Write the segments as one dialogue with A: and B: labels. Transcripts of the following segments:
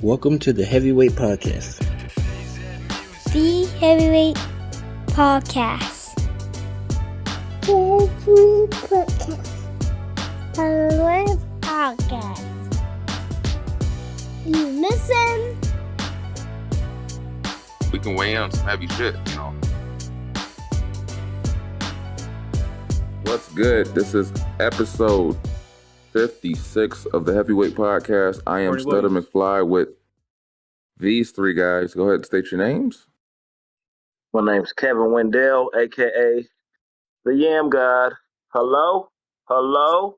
A: Welcome to the Heavyweight Podcast.
B: The Heavyweight Podcast.
C: Heavyweight Podcast.
B: Heavyweight Podcast. You listen.
D: We can weigh in on some heavy shit, you know. What's good? This is episode 56 of the Heavyweight Podcast. I am Stutter McFly with these three guys. Go ahead and state your names.
E: My name's Kevin Wendell, a.k.a. the Yam God. Hello? Hello?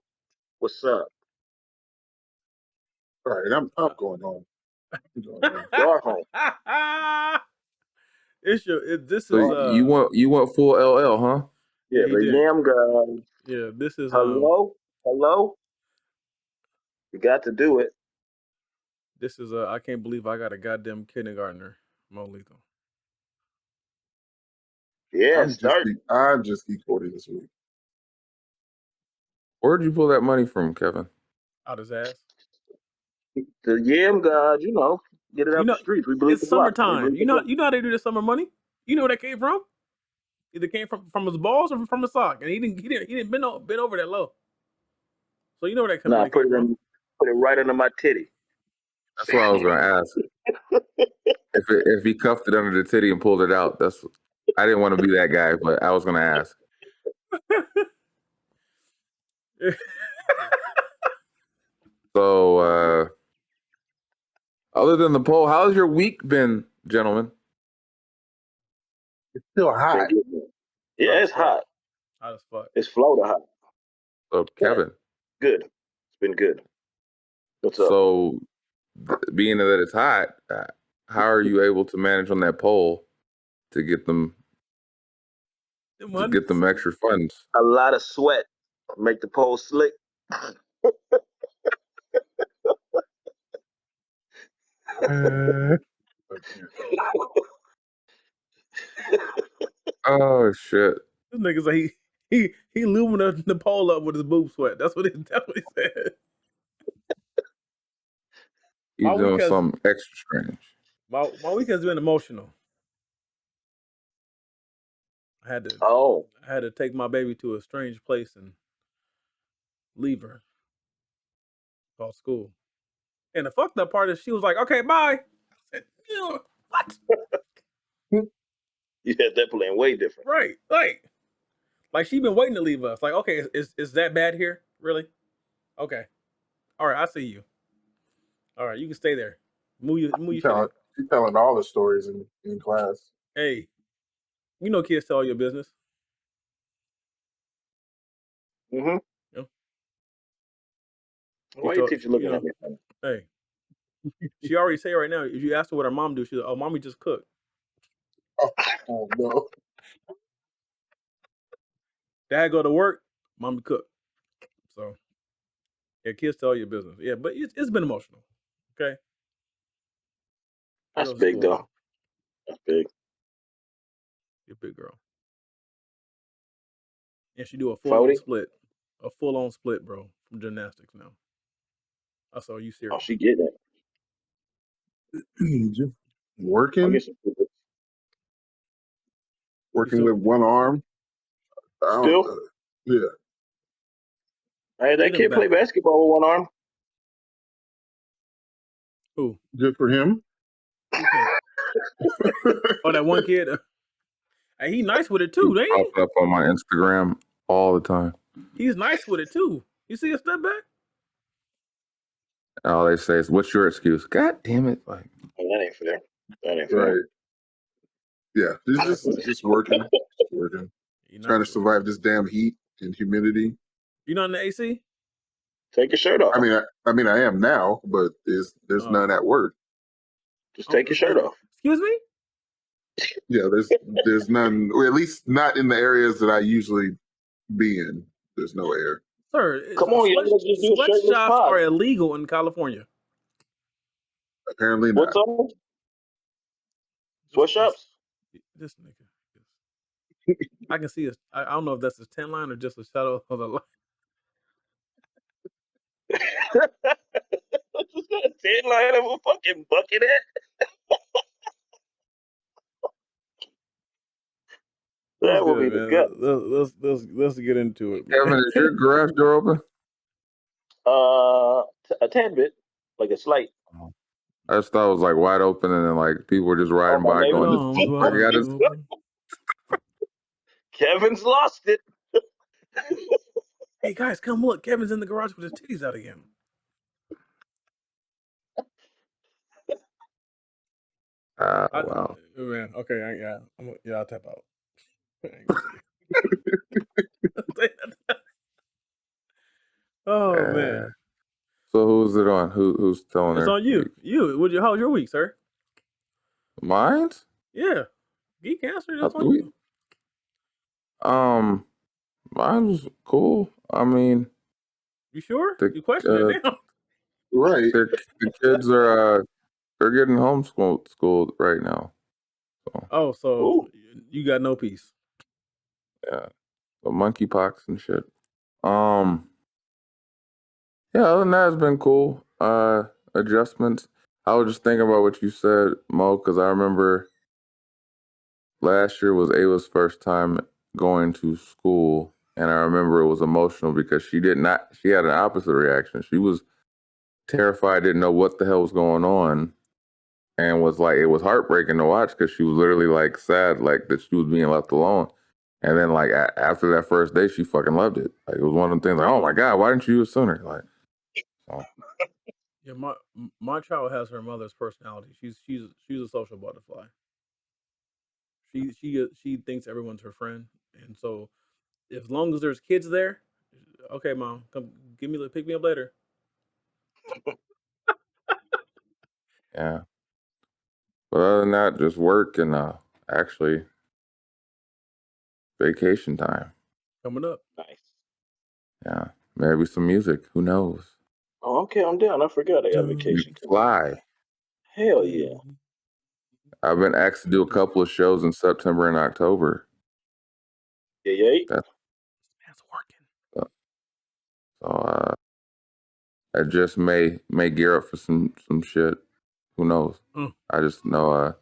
E: What's up?
F: All right, I'm going home.
E: You're home.
D: You want full LL, huh?
E: Yeah, the Yam God.
G: Yeah, this is
E: Hello? Hello? You got to do it.
G: This is I can't believe I got a goddamn kindergartner, Mo Lethal.
E: Yeah,
F: I'm just E40 this week.
D: Where'd you pull that money from, Kevin?
G: Out his ass.
E: The Yam God, get it out the streets. We believe
G: it's summertime. You know how they do the summer money? You know where that came from? Either came from his balls or from his sock, and he didn't bend over that low. So you know where that money came from?
E: Put it right under my titty.
D: That's what I was going to ask. If he cuffed it under the titty and pulled it out, I didn't want to be that guy, but I was going to ask. So, other than the poll, how's your week been, gentlemen?
F: It's still hot.
E: Yeah, it's hot.
G: Hot as fuck.
E: It's Florida hot.
D: So, Kevin.
E: Good. It's been good. What's up?
D: So, being that it's hot, how are you able to manage on that poll to get them extra funds?
E: A lot of sweat. Make the pole slick.
D: Oh shit!
G: This nigga's like he lubing the pole up with his boob sweat. That's what he said.
D: He's doing something extra strange.
G: My weekend's been emotional. I had to take my baby to a strange place and leave her. Called school. And the fucked up part is she was like, "Okay, bye." I said, "What?"
E: You had that playing way different.
G: Right. Like she been waiting to leave us. Like, okay, is that bad here? Really? Okay. All right, I see you. All right, you can stay there. Move your
F: She's telling all the stories in class.
G: Hey, you know kids tell your business.
E: Mm-hmm.
G: Yeah.
E: Why you teacher looking at me?
G: Hey. She already say right now, if you ask her what her mom do, she's like, "Oh, mommy just cooked."
F: Oh no.
G: Dad go to work, mommy cook. So yeah, kids tell your business. Yeah, but it's been emotional. Okay.
E: That's big though. That's big.
G: You're a big girl. And she do a full-on split. A full-on split, bro, from gymnastics now. I saw you serious.
E: Oh, she getting
F: it. Working with one arm.
E: Still?
F: Yeah.
E: Hey, that kid play basketball with one arm.
G: Who?
F: Good for him.
G: Oh, that one kid. Hey, he nice with it too, ain't he?
D: Pops up on my Instagram all the time.
G: He's nice with it too. You see a step back?
D: All they say is, "What's your excuse?" God damn it! Like,
E: that ain't fair. That ain't fair.
F: Right. Yeah, just working. Working. Trying to survive this damn heat and humidity.
G: You not in the AC?
E: Take your shirt off.
F: I mean, I am now, but there's none at work.
E: Just take your shirt off.
G: Excuse me?
F: Yeah, there's none, or at least not in the areas that I usually be in. There's no air.
G: Sir,
E: come on,
G: sweatshops are illegal in California.
F: Apparently not.
E: What's up? Sweatshops?
G: This nigga. I can see it. I don't know if that's a 10 line or just a shadow of the line.
E: What's that tail light of a fucking bucket hat? That would be the gut.
G: Let's get into it, man.
D: Kevin, is your garage door open?
E: A tad bit, like a slight.
D: I just thought it was like wide open, and then like people were just riding
E: my
D: by
E: neighbor-
D: going.
G: Arms
D: I got
G: wide
D: this.
G: open.
E: Kevin's lost it.
G: Hey guys, come look! Kevin's in the garage with his titties out again.
D: Wow.
G: Man, okay, I'll tap out. I ain't gonna say it. Oh
D: Yeah.
G: man,
D: So who's it on? Who's telling
G: it's
D: her?
G: on you. How was your week, sir?
D: Mine?
G: Yeah, geek answer. That's
D: How's the
G: on
D: week?
G: you.
D: Mine was cool. I mean,
G: You sure?
D: The-
G: You question it now?
F: Right.
D: the kids are they're getting homeschooled right now.
G: Oh, so
E: Ooh.
G: you got no peace.
D: Yeah, the monkeypox and shit. Yeah, other than that, it's been cool. Adjustments. I was just thinking about what you said, Mo, because I remember last year was Ava's first time going to school, and I remember it was emotional because she had an opposite reaction. She was terrified, didn't know what the hell was going on, and was like, it was heartbreaking to watch because she was literally like sad, like that she was being left alone. And then like after that first day, she fucking loved it. Like it was one of them things like, oh my God, why didn't you do it sooner? Like, oh.
G: Yeah, my child has her mother's personality. She's a social butterfly. She thinks everyone's her friend, and so as long as there's kids there, okay, mom, come pick me up later.
D: Yeah. But other than that, just work and actually vacation time.
G: Coming up.
E: Nice.
D: Yeah. Maybe some music. Who knows?
E: Oh, okay, I'm down. I forgot I got vacation.
D: Fly.
E: Hell yeah.
D: I've been asked to do a couple of shows in September and October.
E: Yeah.
G: That's working.
D: So I just may gear up for some shit. Who knows? I just know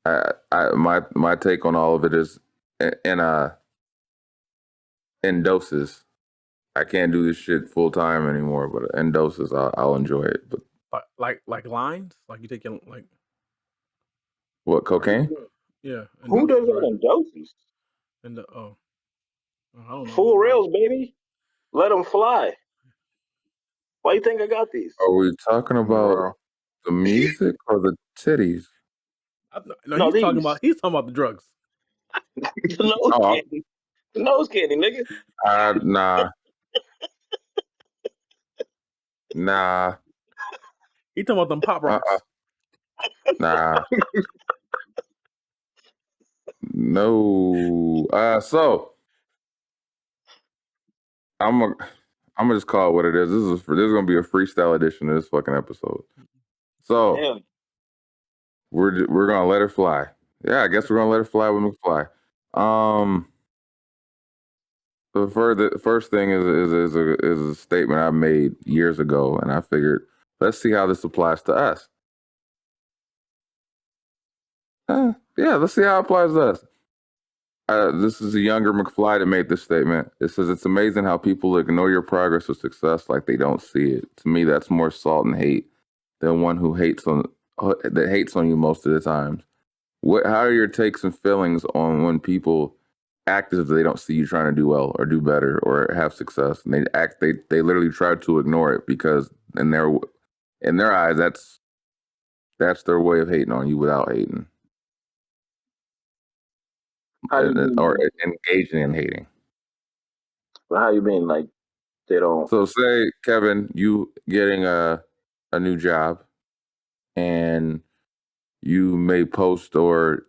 D: my take on all of it is in doses. I can't do this shit full time anymore, but in doses I'll enjoy it. But
G: like lines, like you take your like
D: what, cocaine?
G: Yeah.
E: Who does that
G: right?
E: in doses?
G: And I don't know.
E: Full rails, baby. Let them fly. Why you think I got these?
D: Are we talking about the music or the titties?
G: No, he's talking about the drugs.
E: The nose candy. The nose candy, nigga.
D: Nah.
G: He talking about them pop rocks.
D: Nah. No. So I'm gonna just call it what it is. This is gonna be a freestyle edition of this fucking episode. So we're gonna let her fly. Yeah, I guess we're gonna let her fly with McFly. The first thing is a statement I made years ago, and I figured let's see how this applies to us. Yeah, let's see how it applies to us. This is a younger McFly that made this statement. It says, it's amazing how people ignore your progress or success like they don't see it. To me, that's more salt and hate than one who hates on you most of the times. How are your takes and feelings on when people act as if they don't see you trying to do well or do better or have success, and they literally try to ignore it because in their eyes that's their way of hating on you without hating. Or engaging in hating.
E: But how you mean, like they don't?
D: So say, Kevin, you getting a new job, and you may post or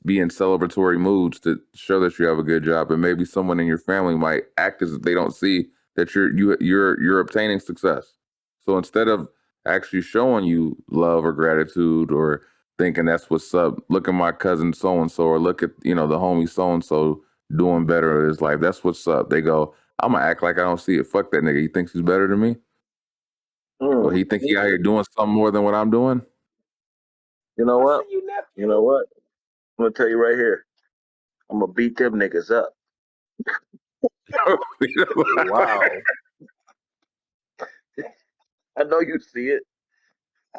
D: be in celebratory moods to show that you have a good job, and maybe someone in your family might act as if they don't see that you're obtaining success. So instead of actually showing you love or gratitude or thinking that's what's up, look at my cousin so and so, or look at the homie so and so doing better in his life. That's what's up. They go, I'm gonna act like I don't see it. Fuck that nigga. He thinks he's better than me. Well, he think he out here doing something more than what I'm doing?
E: You know what?
G: See you, nephew.
E: You know what? I'm gonna tell you right here. I'm gonna beat them niggas up. Wow. I know you see it.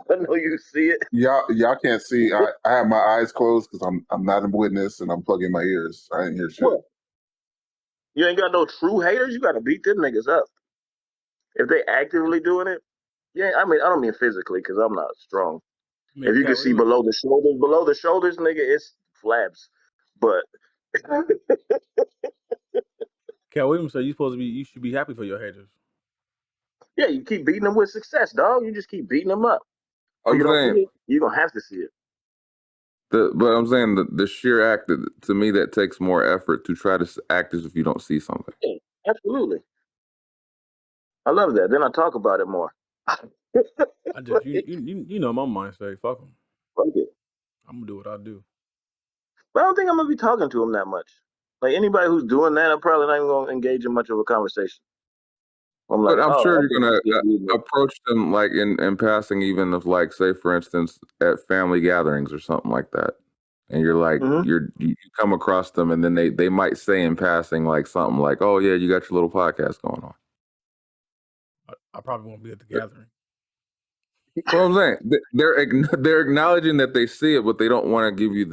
E: I know you see it.
F: Y'all can't see. I have my eyes closed because I'm not a witness and I'm plugging my ears. I didn't hear shit.
E: What? You ain't got no true haters. You gotta beat them niggas up. If they actively doing it, yeah. I mean, I don't mean physically because I'm not strong.
G: Man,
E: If you
G: Cat
E: can see
G: Williams,
E: below the shoulders, nigga, it's flabs. But
G: Cat Williams said you should be happy for your haters.
E: yeah, you keep beating them with success, dog. You just keep beating them up. Or
D: I'm
E: you don't see
D: saying
E: it, you're gonna have to see it.
D: but I'm saying the sheer act to me that takes more effort to try to act as if you don't see something.
E: Yeah, absolutely. I love that. Then I talk about it more.
G: I just you know my mind say fuck them.
E: Fuck it.
G: I'm gonna do what I do.
E: But I don't think I'm gonna be talking to him that much. Like anybody who's doing that, I'm probably not even gonna engage in much of a conversation. I'm like,
D: But I'm
E: oh,
D: sure
E: I
D: you're
E: think
D: gonna
E: this dude-
D: approach them like in passing, even if like say for instance at family gatherings or something like that, and you're like
E: Mhm.
D: you come across them and then they might say in passing like something like, oh yeah, you got your little podcast going on.
G: I probably won't be at the gathering.
D: Well, I'm saying they're acknowledging that they see it, but they don't want to give you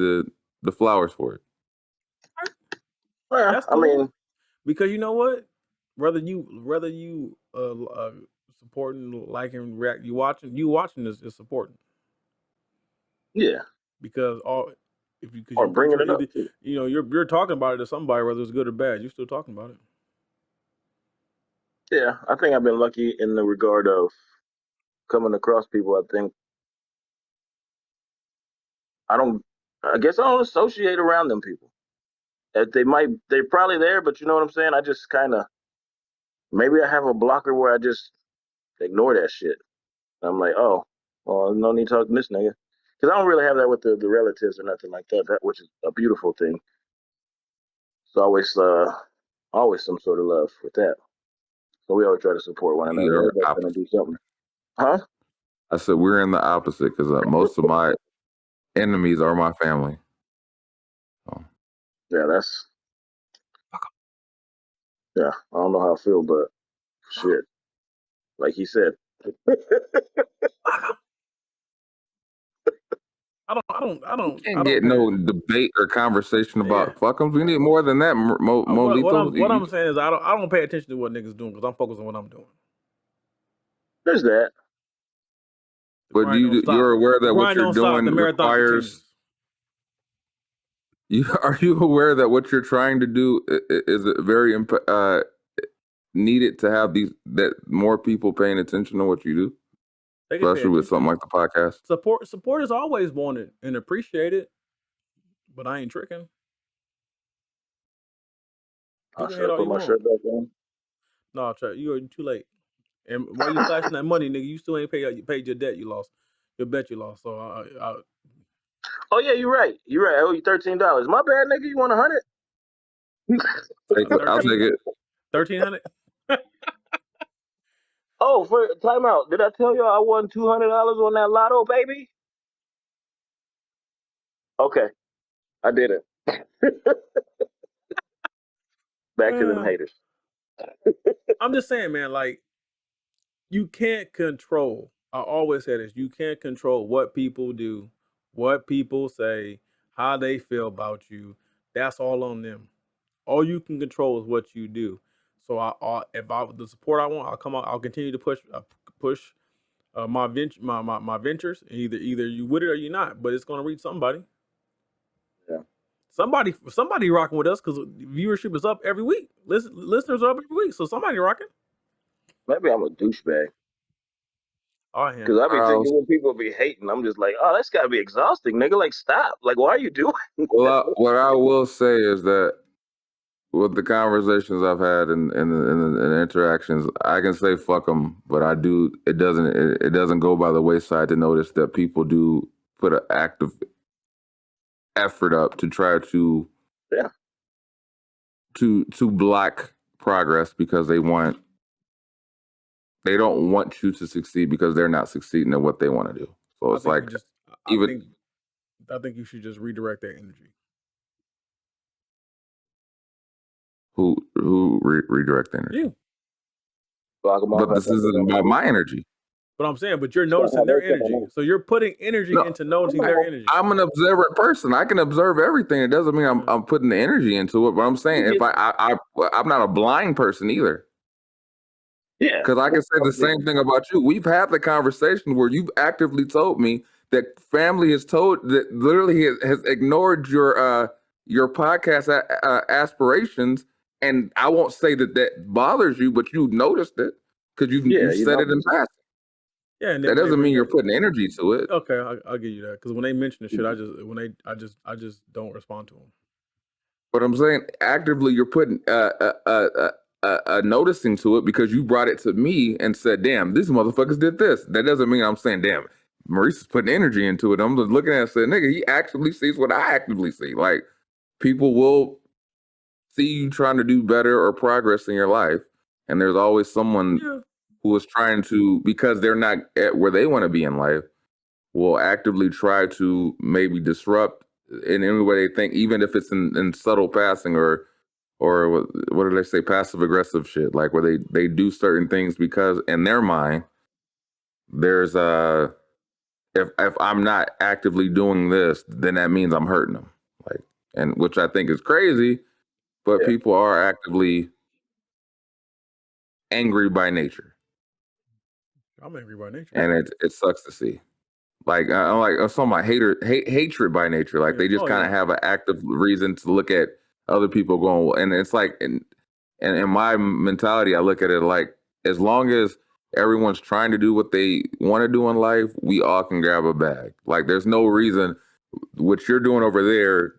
D: the flowers for it.
E: Well,
G: That's
E: I
G: cool.
E: mean,
G: Because you know what? Whether you supporting, liking, react, you watching this is supporting.
E: yeah,
G: Because because
E: or
G: you're pretty
E: bringing
G: sure
E: it up
G: either
E: too.
G: you're talking about it to somebody, whether it's good or bad, you're still talking about it.
E: Yeah, I think I've been lucky in the regard of coming across people. I think I don't. I guess I don't associate around them people. They're probably there, but you know what I'm saying. I just kind of maybe I have a blocker where I just ignore that shit. I'm like, oh, well, no need talking to this nigga. Because I don't really have that with the relatives or nothing like that, which is a beautiful thing. It's always some sort of love with that. So we always try to support one
D: We
E: another.
D: are
E: Everybody's trying to
D: opposite.
E: do something. Huh?
D: I said we're in the opposite because most of my enemies are my family. So.
E: Yeah, yeah. I don't know how I feel, but shit. Like he said.
D: You can't get no debate or conversation about fuck 'em. We need more than that, Molito.
G: What I'm saying is I don't pay attention to what niggas doing because I'm focused on what I'm doing.
E: There's that.
D: But you're aware that what you're doing
G: the marathon
D: requires. Are you aware that what you're trying to do is very needed to have that more people paying attention to what you do, especially with something like the podcast.
G: Support is always wanted and appreciated, but I ain't tricking.
E: I should have put my shirt back on.
G: No, you're too late. And why you flashing that money, nigga? You still ain't paid your debt you lost, your bet you lost. So
E: oh yeah, you're right. You're right. I owe you $13. My bad, nigga. You want 100?
D: I'll take it.
G: 1,300.
E: Oh, for timeout. Did I tell you I won $200 on that lotto, baby? Okay, I did it. Back to them haters.
G: I'm just saying, man. Like you can't control. I always say this: you can't control what people do, what people say, how they feel about you. That's all on them. All you can control is what you do. So if the support I want, I'll come out. I'll continue to push my my ventures. Either you with it or you're not. But it's gonna reach somebody.
E: Yeah.
G: Somebody rocking with us because viewership is up every week. Listeners are up every week, so somebody rocking.
E: Maybe I'm a douchebag. Because I be thinking when people be hating, I'm just like, oh, that's gotta be exhausting, nigga. Like, stop. Like, why are you doing?
D: Well, what I will say is that with the conversations I've had and interactions, I can say fuck them, but I do. It doesn't go by the wayside to notice that people do put an active effort up to try to to block progress because they want they don't want you to succeed because they're not succeeding at what they want to do. So it's like
G: I think you should just redirect that energy.
D: Who redirect energy?
G: You.
D: But this isn't about my energy.
G: But I'm saying, but you're noticing their energy. So you're putting energy into noticing their energy.
D: I'm an observant person. I can observe everything. It doesn't mean I'm putting the energy into it. But I'm saying if I'm not a blind person either.
E: Yeah.
D: Because I can say the same thing about you. We've had the conversation where you've actively told me that family has told that literally has ignored your podcast aspirations. And I won't say that bothers you, but you noticed it because you've said it in passing.
G: Yeah, and
D: that doesn't mean you're putting energy to it.
G: Okay, I'll give you that because when they mention the shit, I just don't respond to them.
D: But I'm saying actively, you're putting noticing to it because you brought it to me and said, "Damn, these motherfuckers did this." That doesn't mean I'm saying, "Damn, Maurice is putting energy into it." I'm just looking at it and saying, "Nigga, he actively sees what I actively see." Like people will see you trying to do better or progress in your life, and there's always someone who is trying to, because they're not at where they want to be in life, will actively try to maybe disrupt in any way they think, even if it's in subtle passing or what do they say, passive aggressive shit, like where they do certain things because in their mind there's if I'm not actively doing this, then that means I'm hurting them, like, and which I think is crazy, but people are actively angry by nature.
G: I'm angry by nature,
D: and it sucks to see. Like I'm like some of my hatred by nature. Like they just kind of have an active reason to look at other people going, and it's like, and in my mentality, I look at it like as long as everyone's trying to do what they want to do in life, we all can grab a bag. Like there's no reason what you're doing over there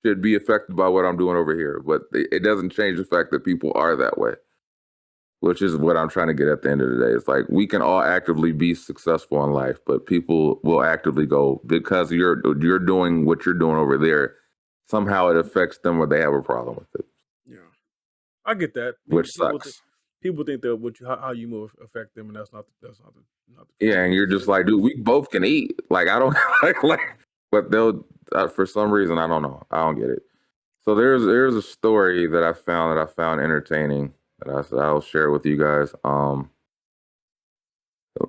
D: should be affected by what I'm doing over here, but it doesn't change the fact that people are that way. Which is what I'm trying to get at the end of the day. It's like we can all actively be successful in life, but people will actively go because you're doing what you're doing over there. Somehow it affects them or they have a problem with it.
G: Yeah, I get that.
D: Which sucks.
G: People think that how you move affect them, and that's not the
D: yeah, and you're just like, dude, we both can eat. Like I don't like, but they'll for some reason I don't know. I don't get it. So there's a story that I found entertaining. I'll share with you guys. A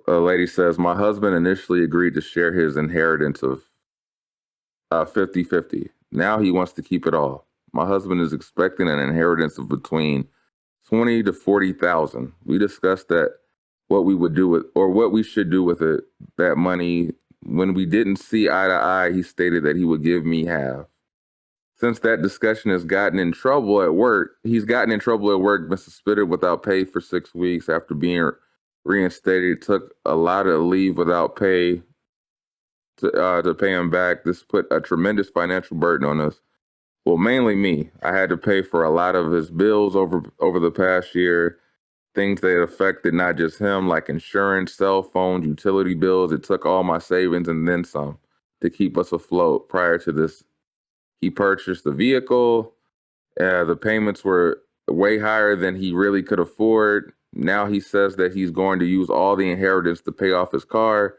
D: lady says, my husband initially agreed to share his inheritance of 50-50. Now he wants to keep it all. My husband is expecting an inheritance of between 20 to 40,000. We discussed that what we would do with, or what we should do with it, that money. When we didn't see eye to eye, he stated that he would give me half. Since that discussion he's gotten in trouble at work, been suspended without pay for 6 weeks after being reinstated. Took a lot of leave without pay to pay him back. This put a tremendous financial burden on us. Well, mainly me. I had to pay for a lot of his bills over the past year, things that affected not just him, like insurance, cell phones, utility bills. It took all my savings and then some to keep us afloat. Prior to this, he purchased the vehicle. The payments were way higher than he really could afford. Now he says that he's going to use all the inheritance to pay off his car,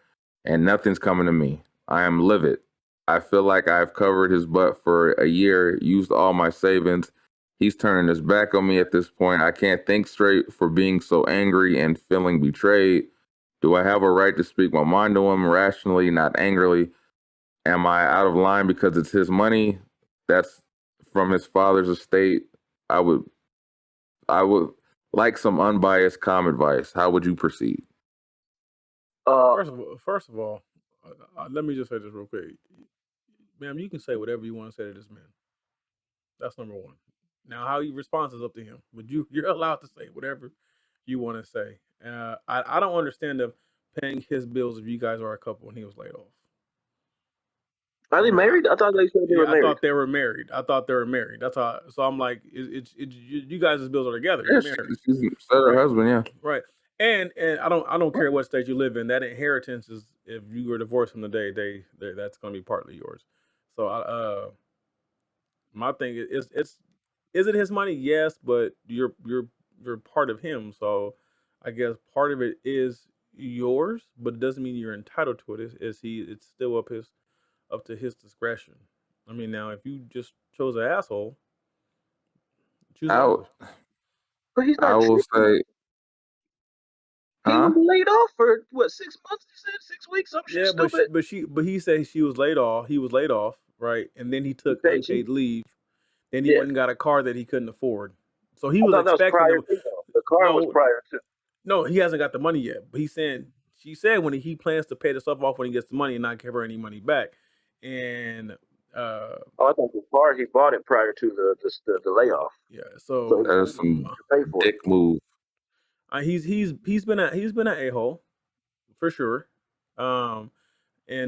D: and nothing's coming to me. I am livid. I feel like I've covered his butt for a year, used all my savings. He's turning his back on me at this point. I can't think straight for being so angry and feeling betrayed. Do I have a right to speak my mind to him rationally, not angrily? Am I out of line because it's his money? That's from his father's estate. I would like some unbiased calm advice. How would you proceed?
G: First of all, let me just say this real quick. Ma'am, you can say whatever you want to say to this man. That's number one. Now, how he responds is up to him. But you're allowed to say whatever you want to say. I don't understand them paying his bills if you guys are a couple and he was laid off.
E: Are they married? I thought they said they were married.
G: I thought they were married. That's how. So I'm like, you guys' bills are together.
D: Yeah, she's her husband. Yeah,
G: right. And I don't care what state you live in. That inheritance is, if you were divorced from the day, that's going to be partly yours. So my thing is it his money? Yes, but you're part of him. So I guess part of it is yours, but it doesn't mean you're entitled to it. It's still up to his discretion. I mean, now if you just chose an asshole, choose
D: I
G: violence.
E: But he's
D: I
E: not
D: will
E: cheating.
D: say,
E: He
D: huh?
E: was laid off for what, 6 months? He said 6 weeks. Some shit
G: Yeah,
E: stupid.
G: but he said she was laid off. He was laid off, right? And then he
E: He
G: took
E: said she.
G: unpaid leave. Then he
E: Yeah,
G: went and got a car that he couldn't afford. So he
E: I
G: was
E: thought that was
G: expecting
E: prior
G: to.
E: to though. The car was
G: No,
E: prior to.
G: no, he hasn't got the money yet. But he's saying she said when he plans to pay the stuff off when he gets the money and not give her any money back. And
E: Oh, I thought the car he bought it prior to the layoff.
G: yeah,
E: So
G: so
E: he
D: That's some
E: to pay for it.
D: dick move.
G: he's been an a-hole for sure. And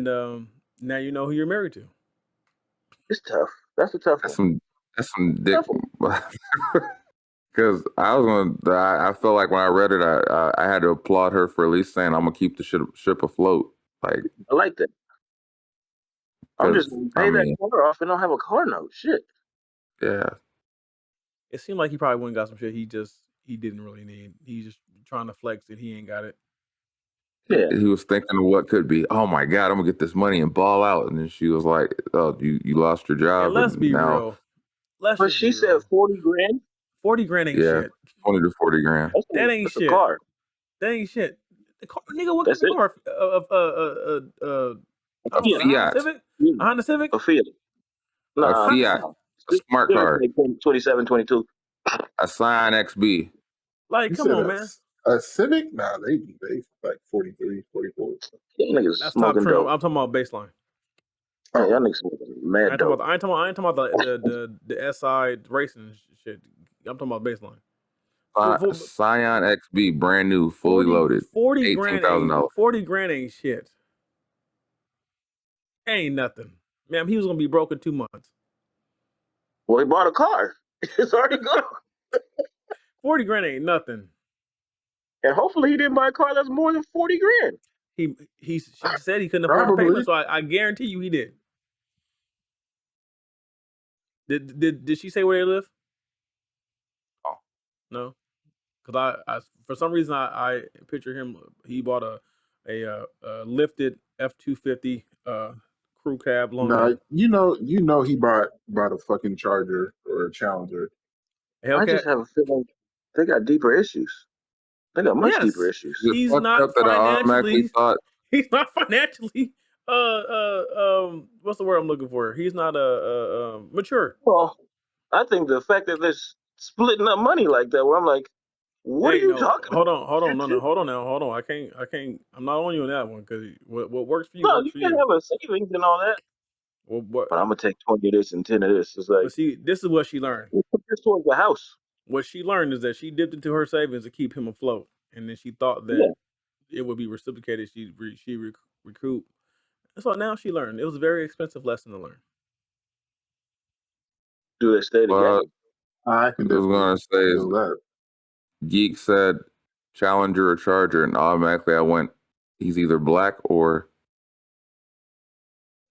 G: now you know who you're married to.
E: It's tough. That's a tough
D: That's
E: one.
D: some dick.
E: Tough one.
D: Because I felt like when I read it, I had to applaud her for at least saying I'm gonna keep the ship afloat. Like,
E: I like that. I'm just
D: because
E: gonna
D: I
E: pay that
D: mean,
E: car off and don't have a car note. Shit.
D: yeah,
G: It seemed like he probably went and got some shit he didn't really need. He's just trying to flex that he ain't got it.
E: Yeah.
D: he was thinking of what could be. Oh my God, I'm gonna get this money and ball out. And then she was like, "Oh, you lost your
G: And
D: job,
G: let's
D: and
G: be
D: now
G: real. Let's
E: But
G: just
E: she
G: be
E: said
G: real.
E: 40 grand.
G: 40 grand ain't
D: yeah,
G: shit.
D: 20 to 40 grand."
G: That ain't
E: That's a
G: shit.
E: car.
G: That ain't shit. The car, nigga, what kind
E: That's
G: of
E: it.
G: car? I
D: A
G: don't know, a Honda
D: Fiat,
G: Civic?
E: Yeah.
G: A Honda Civic?
E: A Fiat.
D: a
E: Nah.
G: Honda
D: Fiat,
G: Civic?
D: a smart
E: Still
D: car,
E: make 27, 22.
D: a Scion XB.
G: Like,
F: You
G: come
F: said
G: on, man.
F: a Civic? Nah, they like 43, 44.
E: Y'all niggas
G: That's top
E: smoking
G: trim.
E: dope.
G: I'm talking about baseline.
E: Man, y'all
F: Oh,
E: niggas smoking mad dope.
G: I ain't talking about the SI racing shit. I'm talking about baseline. For
D: Scion XB, brand new, fully
G: 40,
D: loaded,
G: 40 grand ain't
D: $18,000.
G: 40 grand ain't shit. Ain't nothing. Man, he was gonna be broke in 2 months.
E: Well, he bought a car. It's already gone.
G: 40 grand ain't nothing.
E: And hopefully he didn't buy a car that's more than 40 grand.
G: She said he couldn't afford the
F: probably.
G: payment, so I guarantee you he did. Did she say where they live?
D: Oh.
G: No, because I for some reason I picture him. He bought a lifted F-250 crew cab long
F: Nah,
G: john.
F: you know he bought a fucking Charger or a Challenger.
E: I
G: Hellcat.
E: just have a feeling they got deeper issues. They got much deeper
G: Yes,
E: issues.
D: Is it
G: he's
D: fucked
G: not
D: up that I automatically
G: financially.
D: thought
G: He's not financially. What's the word I'm looking for? He's not mature.
E: Well, I think the fact that they're splitting up money like that, where I'm like, what are
G: Hey,
E: you
G: no,
E: talking about?
G: hold on, no, hold on now, hold on. I can't. I'm not on you on that one because what works for you
E: No,
G: works
E: you
G: for
E: can
G: you.
E: have a savings and all that,
G: What?
E: but I'm gonna take 20 of this and 10 of this. It's like,
G: But see, this is what she learned.
E: you put this towards the house.
G: What she learned is that she dipped into her savings to keep him afloat, and then she thought that
E: Yeah,
G: it would be reciprocated. She recoup. And so now she learned. It was a very expensive lesson to learn.
E: do they stay
D: well,
E: together?
F: I can
D: I was
F: definitely
D: gonna say is
F: feel that.
D: Geek said Challenger or Charger, and automatically I went, he's either black or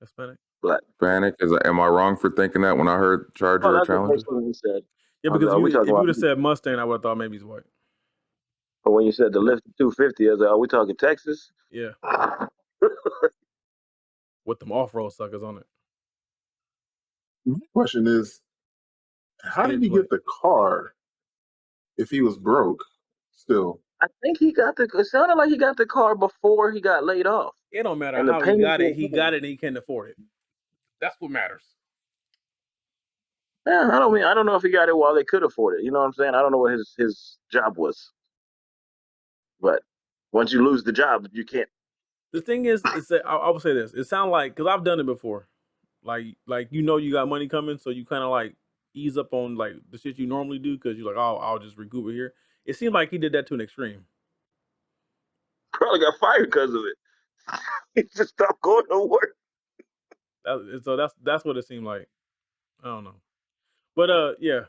G: Hispanic.
E: Black.
D: Hispanic. Am I wrong for thinking that when I heard
E: Oh,
D: Charger or
E: that's the
D: Challenger?
E: first thing he said.
G: Yeah,
E: I was
G: because
E: like, are we talking
G: if
E: about?
G: you'd have said Mustang, I would have thought maybe he's white.
E: But when you said the lift 250, I was like, are we talking Texas?
G: Yeah, with them off road suckers on it.
F: My question is, how did
G: Kids
F: he
G: white.
F: get the car if he was broke still?
E: I think he got the. It sounded like he got the car before he got laid off,
G: It don't matter
E: and the
G: how he
E: payments
G: got it.
E: were
G: He got it, and he can't afford it. That's what matters.
E: Yeah, I don't know if he got it while they could afford it. You know what I'm saying? I don't know what his job was, but once you lose the job, you can't.
G: The thing is that I will say this. It sounds like because I've done it before. Like you got money coming, so you kind of like ease up on like the shit you normally do because you're like, oh, I'll just recoup it here. It seemed like he did that to an extreme.
E: Probably got fired because of it. He just stopped going to work.
G: So that's what it seemed like. I don't know, but yeah,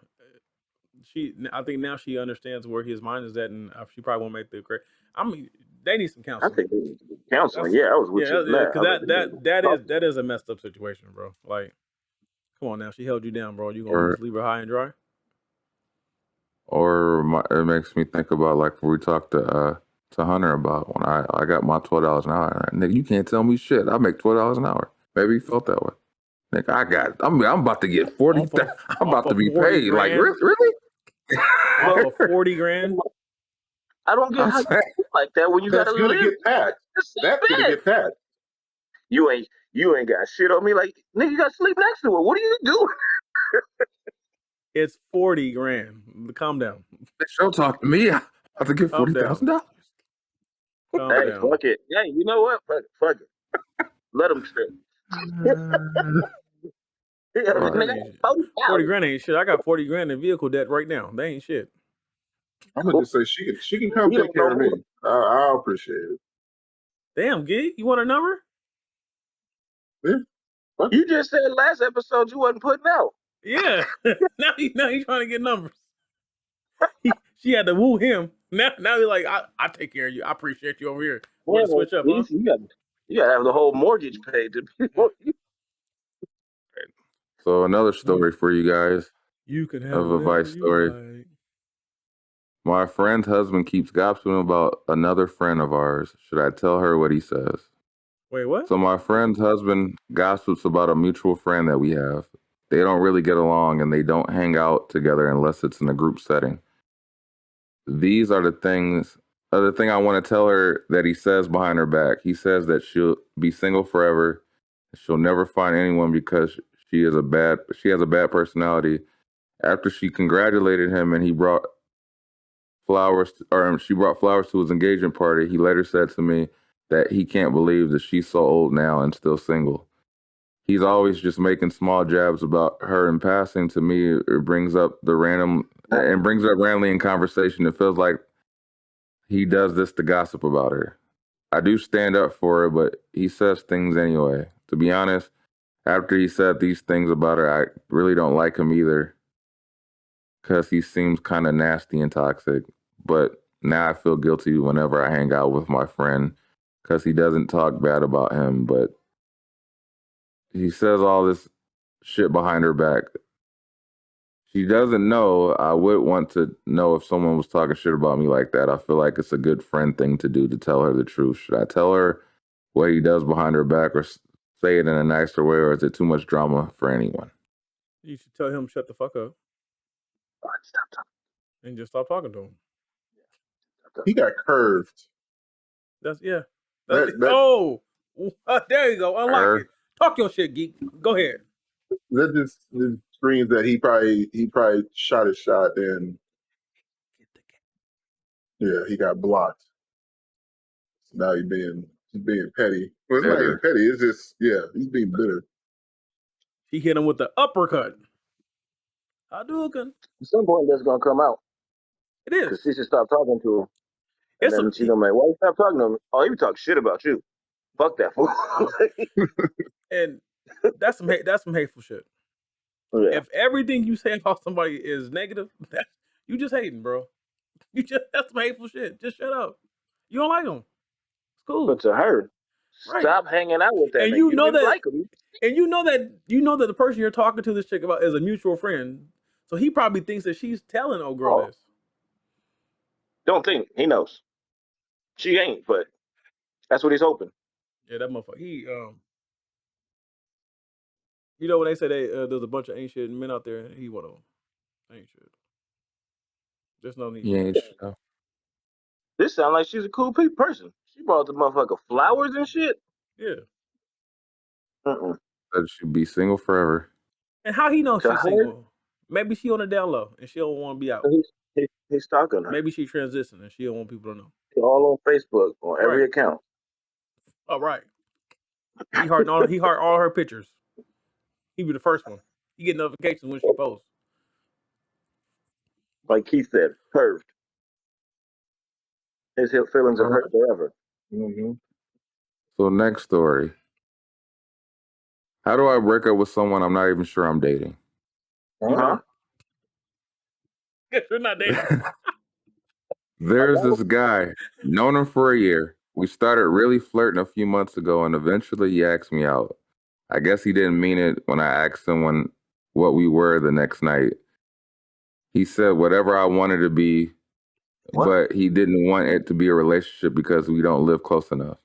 G: I think now she understands where his mind is at, and she probably won't make the correct. I mean, they need some
E: I
G: counseling.
E: think they need to do counseling.
G: That's
E: Yeah, I was with you on
G: yeah,
E: that. I
G: because
E: was like, they need to
G: that is a messed up situation, bro. Like, come on now, she held you down, bro. You gonna
D: Or
G: just leave her high and dry?
D: Or it makes me think about like what we talked to Hunter about when I got my $12 an hour. Nigga, you can't tell me shit. I make $12 an hour. Maybe he felt that way. Nigga, I'm about to get 40. I'm about to be
G: 40
D: paid.
G: grand?
D: Like really?
G: Off of 40 grand?
E: I don't get how you feel like that when you
F: That's
E: gotta
F: gonna
E: live.
F: get taxed. That's gonna get taxed.
E: You ain't got shit on me. Like, nigga, you got to sleep next to it. What are you doing?
G: It's 40 grand. Calm down.
D: Don't talk to me. I have to get $40,000.
G: Calm
E: Hey,
G: down.
E: fuck it. Hey, you know what? Fuck it. Let them trip.
G: Right. 40 grand ain't shit. I got 40 grand in vehicle debt right now. They ain't shit.
F: I'm gonna just say she can come take care of me. I'll appreciate it.
G: Damn, Gig, you want a number?
F: Yeah.
E: You just said last episode you wasn't putting out.
G: Yeah. now he's trying to get numbers. She had to woo him. Now he's like, I take care of you. I appreciate you over here. Want to switch up, huh?
E: You gotta have the whole mortgage paid to people.
D: So another story for you guys.
G: You can have
D: of a Vice story.
G: Like.
D: My friend's husband keeps gossiping about another friend of ours. Should I tell her what he says?
G: Wait, what?
D: So my friend's husband gossips about a mutual friend that we have. They don't really get along and they don't hang out together unless it's in a group setting. These are the things, the thing I want to tell her that he says behind her back. He says that she'll be single forever. She'll never find anyone because she has a bad personality. After she congratulated him and he brought flowers, or she brought flowers to his engagement party, he later said to me that he can't believe that she's so old now and still single. He's always just making small jabs about her in passing. To me, it brings up randomly in conversation. It feels like he does this to gossip about her. I do stand up for her, but he says things anyway. To be honest, after he said these things about her, I really don't like him either because he seems kind of nasty and toxic. But now I feel guilty whenever I hang out with my friend because he doesn't talk bad about him, but he says all this shit behind her back. She doesn't know. I would want to know if someone was talking shit about me like that. I feel like it's a good friend thing to do, to tell her the truth. Should I tell her what he does behind her back or say it in a nicer way, or is it too much drama for anyone?
G: You should tell him shut the fuck up.
E: Stop talking.
G: And just stop talking to him.
F: He got curved.
G: That's yeah.
F: There
G: You go. Unlock it. Talk your shit, geek. Go ahead.
F: That just screams that he probably shot his shot and yeah, he got blocked. So now he's being petty. Well, it's not even petty. It's just he's being bitter.
G: He hit him with the uppercut. Hadouken.
E: At some point, that's gonna come out.
G: It is.
E: Because she should stop talking to him. And then she's gonna be like, why you stop talking to him? Oh, he talk shit about you. Fuck that fool.
G: And that's some hateful shit. Yeah. If everything you say about somebody is negative, you just hating, bro. That's some hateful shit. Just shut up. You don't like him. It's cool.
E: But to her, stop hanging out with that.
G: And you know that, like him. And you know that the person you're talking to this chick about is a mutual friend. So he probably thinks that she's telling old girl this.
E: Don't think he knows. She ain't, but that's what he's hoping.
G: Yeah, that motherfucker. You know when they say there's a bunch of ain't shit men out there, and he one of them. Ain't shit. There's no need.
D: Yeah, ain't shit.
E: This sounds like she's a cool person. She brought the motherfucker flowers and shit.
G: Yeah.
D: That she'd be single forever.
G: And how he knows she's single? Maybe she on the down low and she don't want to be out.
E: He's stalking her.
G: Maybe she transitioned and she don't want people to know.
E: All on Facebook, on every account.
G: All right. He heart all her pictures. He be the first one. He get notifications when she posts.
E: Like Keith said, curved. His feelings are hurt forever.
F: Mm-hmm.
D: So next story. How do I break up with someone I'm not even sure I'm dating?
E: Uh-huh.
G: You're not dating.
D: There's this guy, known him for a year. We started really flirting a few months ago, and eventually he asked me out. I guess he didn't mean it when I asked him what we were the next night. he said whatever I wanted to be, but he didn't want it to be a relationship because we don't live close enough.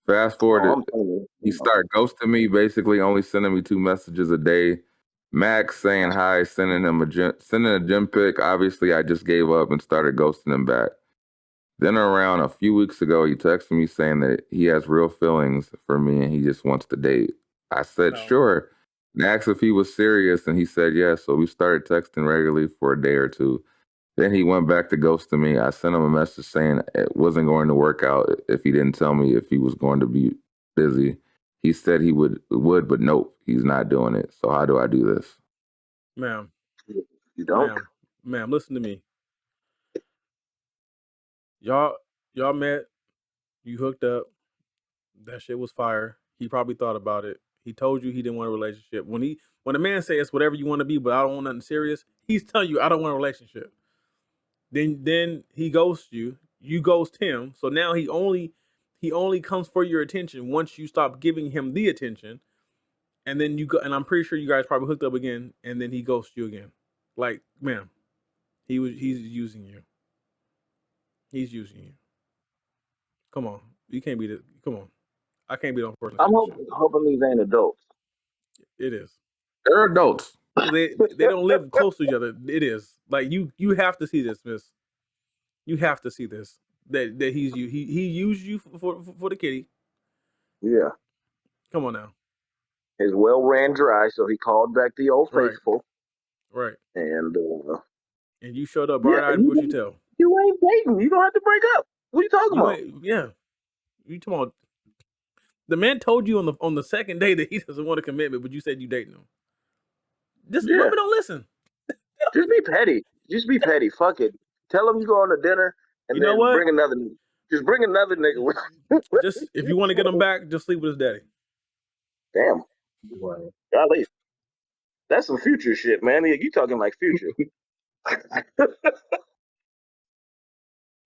D: Fast forward, he started ghosting me, basically only sending me 2 messages a day. Max saying hi, sending a gym pic. Obviously, I just gave up and started ghosting him back. Then around a few weeks ago, he texted me saying that he has real feelings for me and he just wants to date. I said, sure. And asked if he was serious, and he said yes. So we started texting regularly for a day or two. Then he went back to ghosting me. I sent him a message saying it wasn't going to work out if he didn't tell me if he was going to be busy. He said he would, but nope, he's not doing it. So how do I do this?
G: Ma'am.
E: You don't?
G: Ma'am, listen to me. Y'all met, you hooked up, that shit was fire. He probably thought about it. He told you he didn't want a relationship. When a man says it's whatever you want to be, but I don't want nothing serious, he's telling you I don't want a relationship. Then he ghosts you. You ghost him. So now he only comes for your attention once you stop giving him the attention. And then you go, and I'm pretty sure you guys probably hooked up again, and then he ghosts you again. Like, ma'am, he's using you. He's using you. Come on. You can't be come on. I can't be the only person.
E: I'm hoping these ain't adults.
G: It is.
D: They're adults.
G: They don't live close to each other. It is. Like you have to see this, miss. You have to see this. That he used you for the kitty.
E: Yeah.
G: Come on now.
E: His well ran dry, so he called back the old faithful.
G: Right.
E: And
G: you showed up bright-eyed and bushy tail.
E: You ain't dating. You don't have to break up. What are you talking about?
G: Yeah. You talking about the man told you on the second day that he doesn't want a commitment, but you said you dating him. Women don't listen.
E: Just be petty. Just be petty. Fuck it. Tell him you go on to dinner and then bring another. Just bring another nigga with.
G: Just if you want to get him back, just sleep with his daddy.
E: Damn. Golly. That's some future shit, man. You talking like future.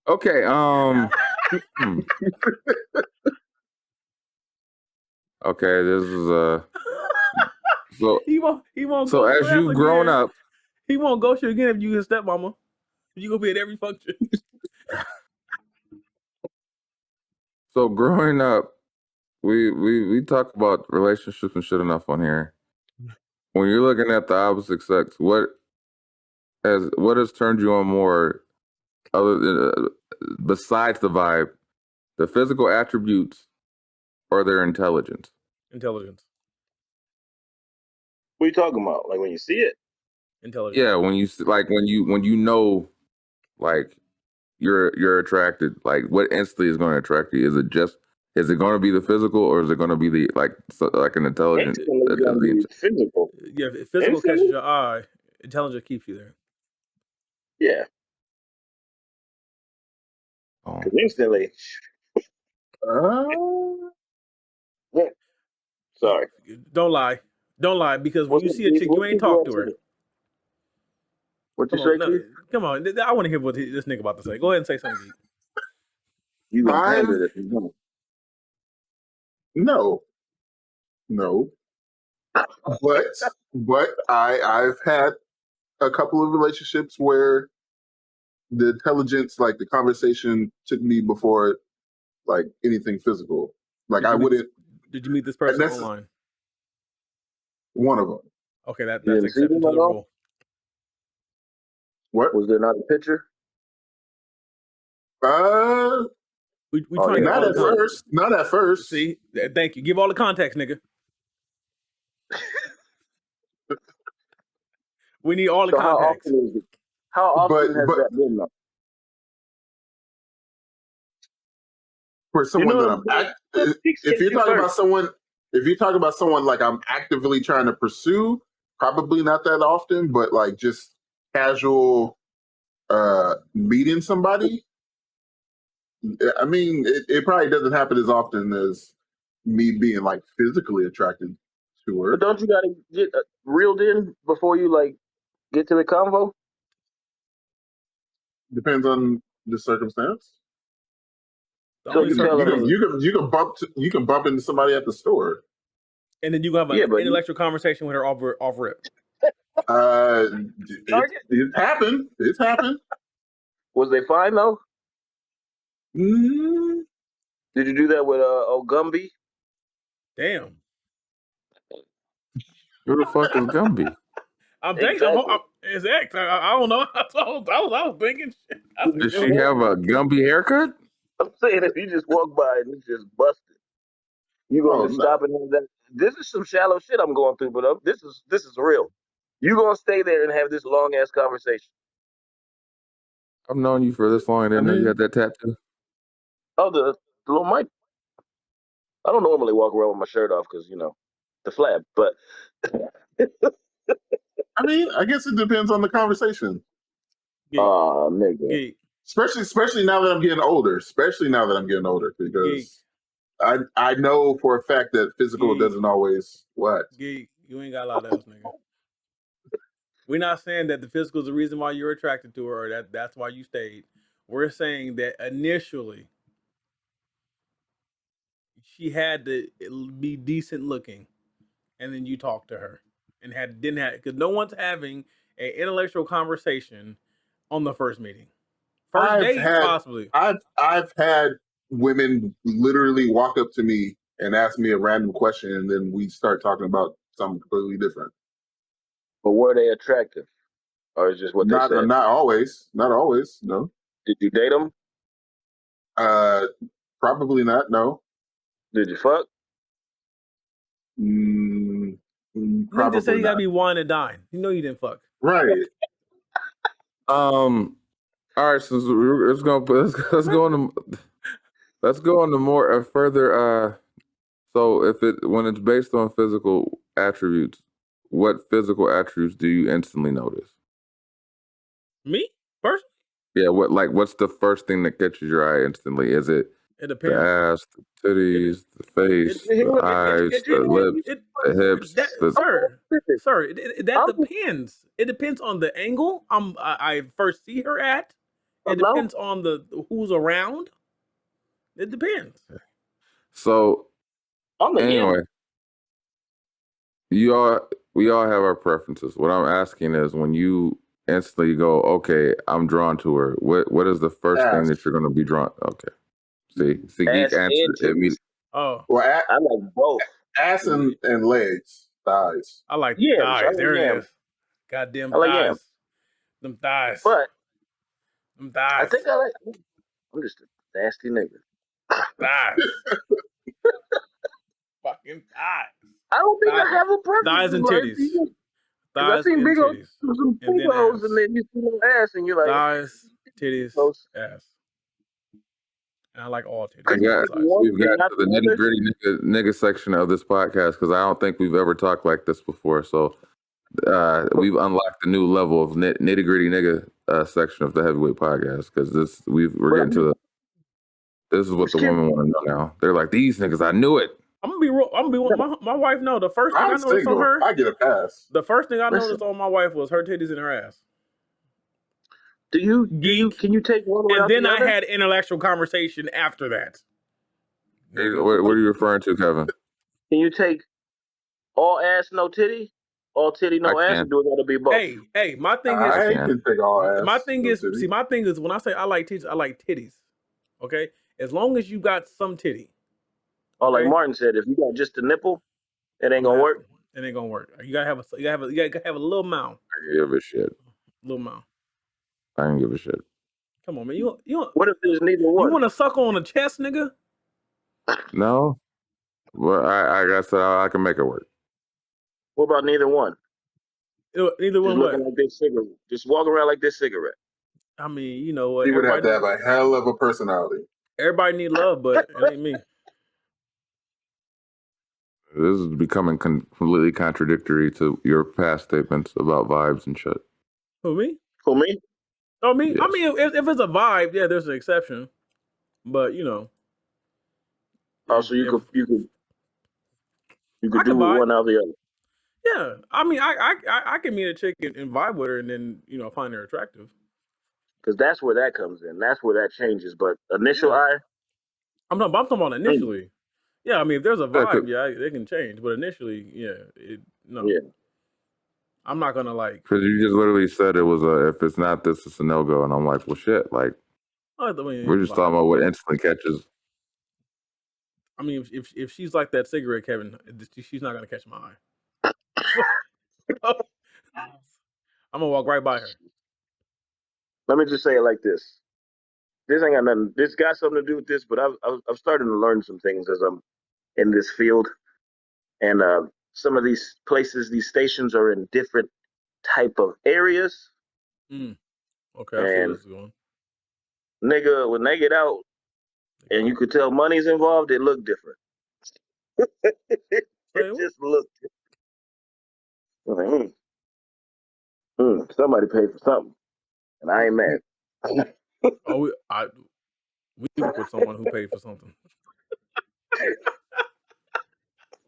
D: Okay. Okay, this is so
G: he won't
D: so as you've grown up,
G: he won't ghost you again if you his stepmama. You gonna be at every function.
D: So growing up, we talk about relationships and shit enough on here. When you're looking at the opposite sex, what has turned you on more, other than, besides the vibe, the physical attributes, or their intelligence?
G: Intelligence.
E: What are you talking about? Like when you see it?
G: Intelligence.
D: Yeah, when you know, like you're attracted. Like what instantly is going to attract you? Is it going to be the physical, or is it going to be the like an intelligence?
E: Physical.
G: Yeah, if physical catches your eye, intelligence keeps you there.
E: Yeah. Because instantly. Sorry.
G: Don't lie, because when you see a chick, you ain't talk to her.
E: What you say, Keith?
G: Come on, I want to hear what this nigga about to say. Go ahead and say something.
E: You gonna pander this?
F: No. But I've had a couple of relationships where the intelligence, like the conversation, took me before like anything physical. Like
G: Did you meet this person online?
F: One of them.
G: Okay, that's accepted to the rule.
F: What?
E: Was there not a picture?
G: We trying to get
F: not
G: all
F: at
G: the
F: first. Not at first.
G: See, thank you. Give all the context, nigga. We need all the context.
E: How often has that been though?
F: For someone if you're talking about someone like I'm actively trying to pursue, probably not that often, but like just casual meeting somebody. I mean, it probably doesn't happen as often as me being like physically attracted to her.
E: But don't you gotta get reeled in before you like get to the convo?
F: Depends on the circumstance.
E: So
F: you can bump into somebody at the store,
G: and then you have an intellectual conversation with her off rip.
F: It happened. It's happened.
E: Was they fine though?
F: Mm-hmm.
E: Did you do that with Gumby?
G: Damn.
D: Who the fuck is Gumby?
G: I'm thinking.
E: Exactly.
G: It's X. I don't know. I was thinking. Shit.
D: Does she have a Gumby haircut?
E: I'm saying if you just walk by and it's just busted, you gonna just stop and have that. This is some shallow shit I'm going through, but this is real. You gonna stay there and have this long ass conversation?
D: I've known you for this long. I didn't know you had that tattoo.
E: Oh, the little mic. I don't normally walk around with my shirt off because the flab, but
F: I mean, I guess it depends on the conversation.
E: Oh, nigga.
F: Especially now that I'm getting older. Because I know for a fact that physical doesn't always what.
G: Geek, you ain't got a lot else, nigga. We're not saying that the physical is the reason why you're attracted to her, or that's why you stayed. We're saying that initially she had to be decent looking, and then you talked to her and didn't have, because no one's having an intellectual conversation on the first meeting. Possibly.
F: I've had women literally walk up to me and ask me a random question, and then we start talking about something completely different.
E: But were they attractive, or is just what they said?
F: Not always. Not always. No.
E: Did you date them?
F: Probably not. No.
E: Did you fuck?
G: Probably just say you gotta be wine and dine. You know you didn't fuck.
F: Right.
D: All right. So let's go on to more further. So when it's based on physical attributes, what physical attributes do you instantly notice?
G: Me personally?
D: Yeah. What's the first thing that catches your eye instantly? Is it
G: depends.
D: The ass, the titties, the face, the eyes, the lips, the hips?
G: Sir, that depends. It depends on the angle I first see her at. It depends on the who's around. It depends.
D: So anyway, we all have our preferences. What I'm asking is, when you instantly go, okay, I'm drawn to her, what is the first thing that you're going to be drawn? Okay. See, Geek answered immediately.
G: Oh,
F: well,
E: I like both.
F: Ass and legs, thighs.
G: I like thighs. There it is. Goddamn thighs. Them thighs.
E: But
G: them thighs.
E: I think I'm just a nasty nigga.
G: Thighs. Fucking thighs.
E: I don't think I have a preference.
G: Thighs and titties.
E: Thighs and titties. And then you see no ass, and you're like,
G: thighs, titties, ass. And I like all titties.
D: We've got to the nitty gritty nigga section of this podcast, because I don't think we've ever talked like this before. So we've unlocked a new level of nitty gritty nigga section of the Heavyweight Podcast, because we're getting to this is what the women want to know now. They're like, these niggas, I knew it.
G: I'm gonna be my wife. No, the first thing I noticed on her,
F: I get a pass.
G: The first thing I noticed on my wife was her titties and her ass.
E: Can you take one away?
G: And then I had intellectual conversation after that.
D: Hey, what are you referring to, Kevin?
E: Can you take all ass, no titty? All titty, no ass? Or do it gotta be both?
G: Hey, my thing is,
F: I can take all ass.
G: My thing is, when I say I like titties, I like titties. Okay, as long as you got some titty.
E: Oh, like Martin said, if you got just the nipple, it ain't gonna work.
G: It ain't gonna work. You gotta have a little mouth.
D: I can give a shit.
G: Little mouth.
D: I can give a shit.
G: Come on, man. You
E: what if there's neither one?
G: You want to suck on a chest, nigga?
D: No. Well, I guess I can make it work.
E: What about neither one?
G: Neither one.
E: Looking like this cigarette. Just walk around like this cigarette.
G: I mean, you know what?
F: You would have to have a hell of a personality.
G: Everybody need love, but it ain't me.
D: This is becoming completely contradictory to your past statements about vibes and shit.
G: Who, me?
E: Oh, me?
G: Yes. I mean, if it's a vibe, yeah, there's an exception. But you know.
E: Oh, so you could do one or the other.
G: Yeah, I mean, I can meet a chick and vibe with her, and then find her attractive.
E: Because that's where that comes in. That's where that changes. But initial eye.
G: I'm talking about initially. Yeah, I mean, if there's a vibe, they can change. But initially, no.
E: Yeah.
G: I'm not gonna like.
D: Because you just literally said it was if it's not this, it's a no go, and I'm like, well, shit. Like, we're just talking about what instantly catches.
G: I mean, if she's like that cigarette, Kevin, she's not gonna catch my eye. So, I'm gonna walk right by her.
E: Let me just say it like this. This ain't got nothing. This got something to do with this, but I'm starting to learn some things as I'm in this field, and some of these places, these stations are in different type of areas.
G: Okay, I see where this is going.
E: Nigga, when they get out, and you could tell money's involved, it looked different. It just looked different. Somebody paid for something, and I ain't mad.
G: We work with someone who paid for something.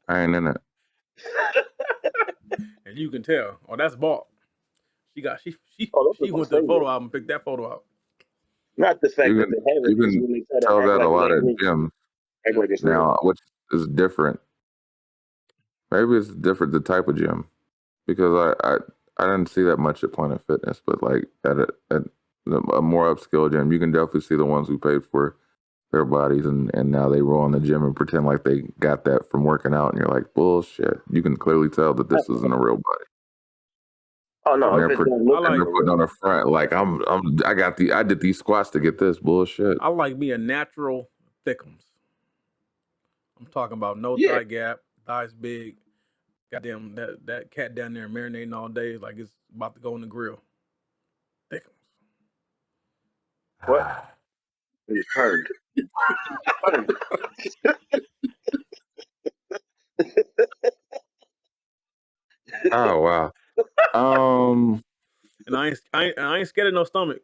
D: I ain't in it.
G: And you can tell. Oh, that's bought. She went to the photo album and picked that photo out.
E: Not the fact that they have it.
D: You can tell that a lot at gyms now, which is different. Maybe it's different the type of gym, because I didn't see that much at Planet Fitness, but like at a more upscale gym, you can definitely see the ones who paid for their bodies and now they roll in the gym and pretend like they got that from working out, and you're like, bullshit. You can clearly tell that this isn't a real body.
E: Oh no,
D: they're putting on a front like I did these squats to get this bullshit.
G: I like me a natural thickums. I'm talking about no thigh gap, thighs big. Goddamn, that cat down there marinating all day like it's about to go in the grill. Thickums.
E: What? He's turned.
D: Oh wow.
G: And I ain't scared of no stomach.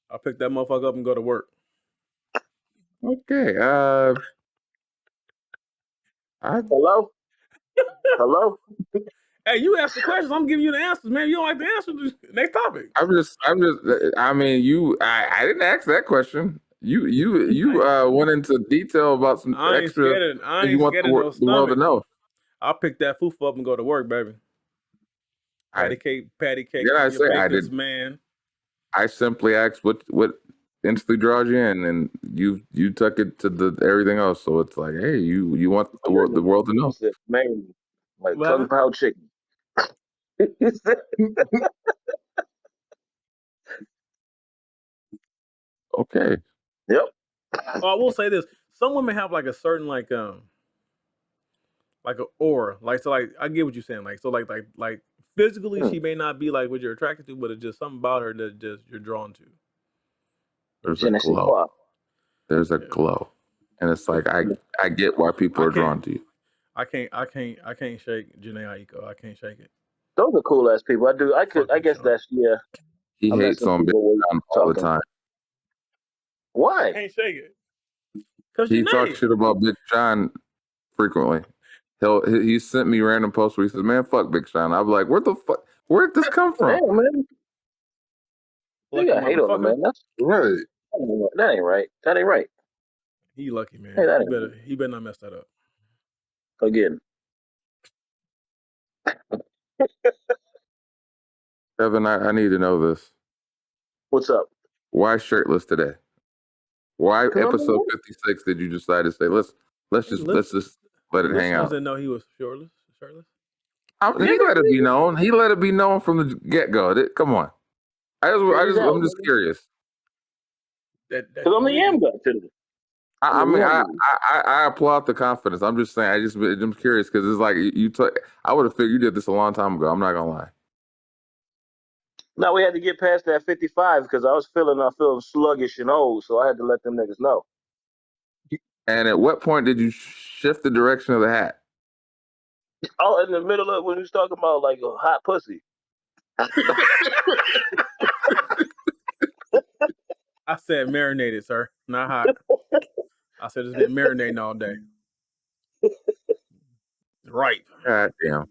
G: I'll pick that motherfucker up and go to work.
D: Okay.
E: Hello? Hello?
G: Hey, you asked the questions. I'm giving you the answers, man. You don't like the answers. Next topic.
D: I mean, I didn't ask that question. You went into detail about some extra.
G: I ain't scared of no
D: the world to know.
G: I'll pick that fufu up and go to work, baby. Patty cake.
D: Yeah, I say I did.
G: Man.
D: I simply asked what instantly draws you in, and you took it to the everything else. So it's like, hey, you want the world to know.
E: Man, like Kung Pao chicken.
D: Okay.
E: Yep.
G: Well, I will say this: some women have like a certain like an aura. Like, so like I get what you're saying. Like, so like physically she may not be like what you're attracted to, but it's just something about her that just you're drawn to.
D: There's a glow. There's a glow, and it's like I get why people are drawn to you.
G: I can't shake Janae Aiko. I can't shake it.
E: Those are cool ass people. I guess that's
D: He hates on Big John all the time.
E: Why?
G: I can't shake it.
D: He talks shit about Big Sean frequently. He sent me random posts where he says, "Man, fuck Big Sean." I'm like, "Where the fuck? Where did this come from?"
E: Damn, man. You got hate on him, man. That's
F: right.
E: That ain't right. That ain't right.
G: He lucky, man.
E: Hey,
G: he better not mess that up
E: again.
D: Kevin, I need to know this.
E: What's up?
D: Why shirtless today? Why episode 56 did you decide to say let's just let it hang out?
G: Didn't know he was shirtless.
D: He let it be known. He let it be known from the get go. Come on. I'm just curious.
E: Because I'm the yam guy today.
D: I applaud the confidence. I'm just saying. I'm curious because it's like I would have figured you did this a long time ago. I'm not gonna lie.
E: No, we had to get past that 55 because I was feeling sluggish and old, so I had to let them niggas know.
D: And at what point did you shift the direction of the hat?
E: Oh, in the middle of when you was talking about like a hot pussy.
G: I said marinated, sir, not hot. I said it's been marinating all day. Right.
D: God damn.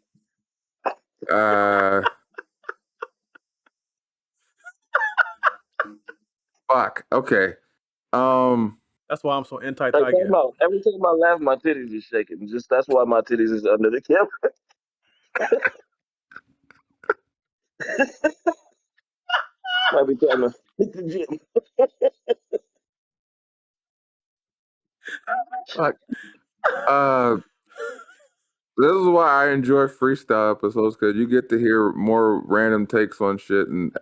D: Fuck. Okay.
G: That's why I'm so anti-thigh gap.
E: Every time I laugh, my titties is shaking. That's why my titties is under the camera. Might be time to hit the gym.
D: Like, this is why I enjoy freestyle episodes, because you get to hear more random takes on shit, and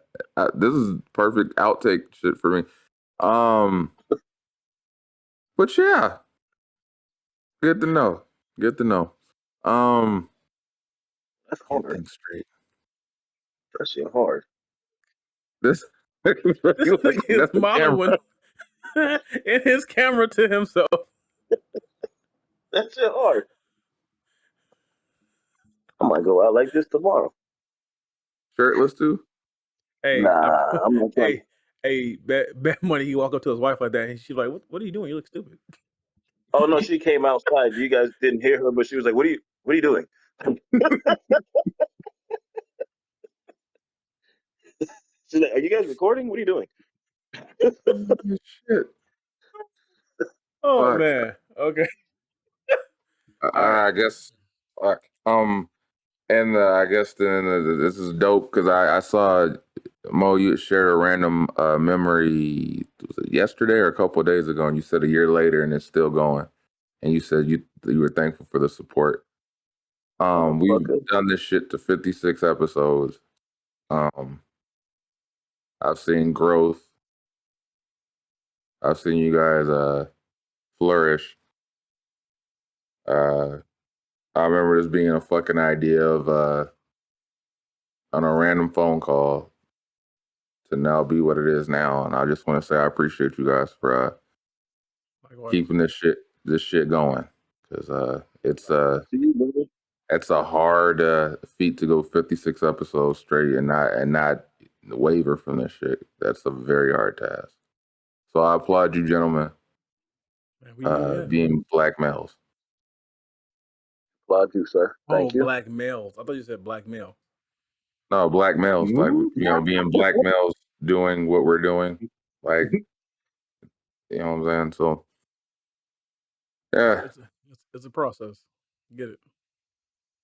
D: this is perfect outtake shit for me. But yeah, good to know. Good to know.
E: That's
D: Can't
E: hard.
D: think straight.
E: That's shit hard.
D: This
G: This nigga is modeling in his camera to himself.
E: That's shit hard. I might go out like this tomorrow.
D: Shirtless too?
G: Hey,
E: Nah, I'm not trying.
G: hey, bet money. He walk up to his wife like that, and she's like, "What are you doing? You look stupid."
E: Oh no, she came outside. You guys didn't hear her, but she was like, "What are you doing?" She's like, "Are you guys recording? What are you doing?"
D: Shit.
G: Oh
D: Fuck.
G: man. Okay. All right.
D: I guess. Fuck. And I guess then this is dope because I saw Mo, you shared a random memory, was it yesterday or a couple of days ago, and you said a year later and it's still going. And you said you were thankful for the support. We've done this shit to 56 episodes. I've seen growth. I've seen you guys flourish. I remember this being a fucking idea of on a random phone call to now be what it is now, and I just want to say I appreciate you guys for keeping this shit going, because it's a hard feat to go 56 episodes straight and not waver from this shit. That's a very hard task. So I applaud you, gentlemen, being black males.
E: Applaud you, sir. Thank you.
G: Black males. I thought you said black male.
D: No, black males, like, being black males doing what we're doing, like, you know what I'm saying? So, yeah,
G: It's a process. Get it?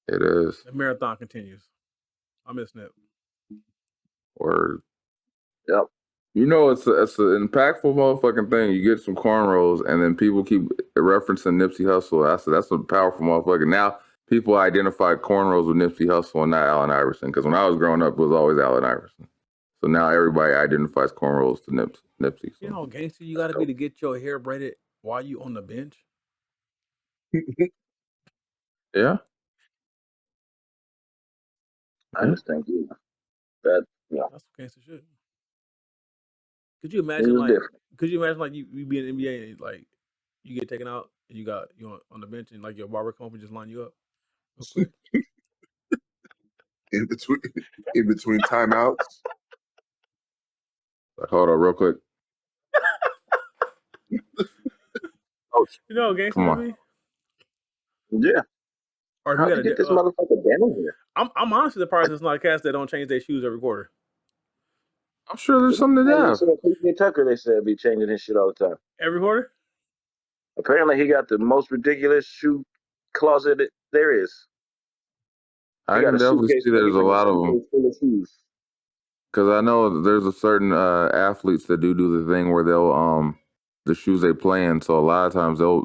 D: it is.
G: The marathon continues. I miss Nip.
D: Or,
E: yep.
D: It's an impactful motherfucking thing. You get some cornrows, and then people keep referencing Nipsey Hussle. I said that's a powerful motherfucker. Now people identify cornrows with Nipsey Hussle and not Allen Iverson. Because when I was growing up, it was always Allen Iverson. So now everybody identifies cornrows to Nipsey. So.
G: You know how gangster you got to be to get your hair braided while you on the bench?
D: Yeah.
E: I just think
G: that's gangster shit. Could you imagine like you be in the NBA and like you get taken out and you on the bench and like your barber come and just line you up real quick?
F: in between timeouts.
D: Hold on, real quick.
G: You know, gangster to me.
E: Yeah.
G: Or
E: how you get this motherfucker down here?
G: I'm honestly surprised it's not cats that don't change their shoes every quarter.
D: I'm sure there's something to that.
E: PJ Tucker, they said, be changing his shit all the time.
G: Every quarter?
E: Apparently, he got the most ridiculous shoe closet there is.
D: I can definitely see there's a lot of them. Because I know there's a certain athletes that do the thing where they'll the shoes they play in. So a lot of times I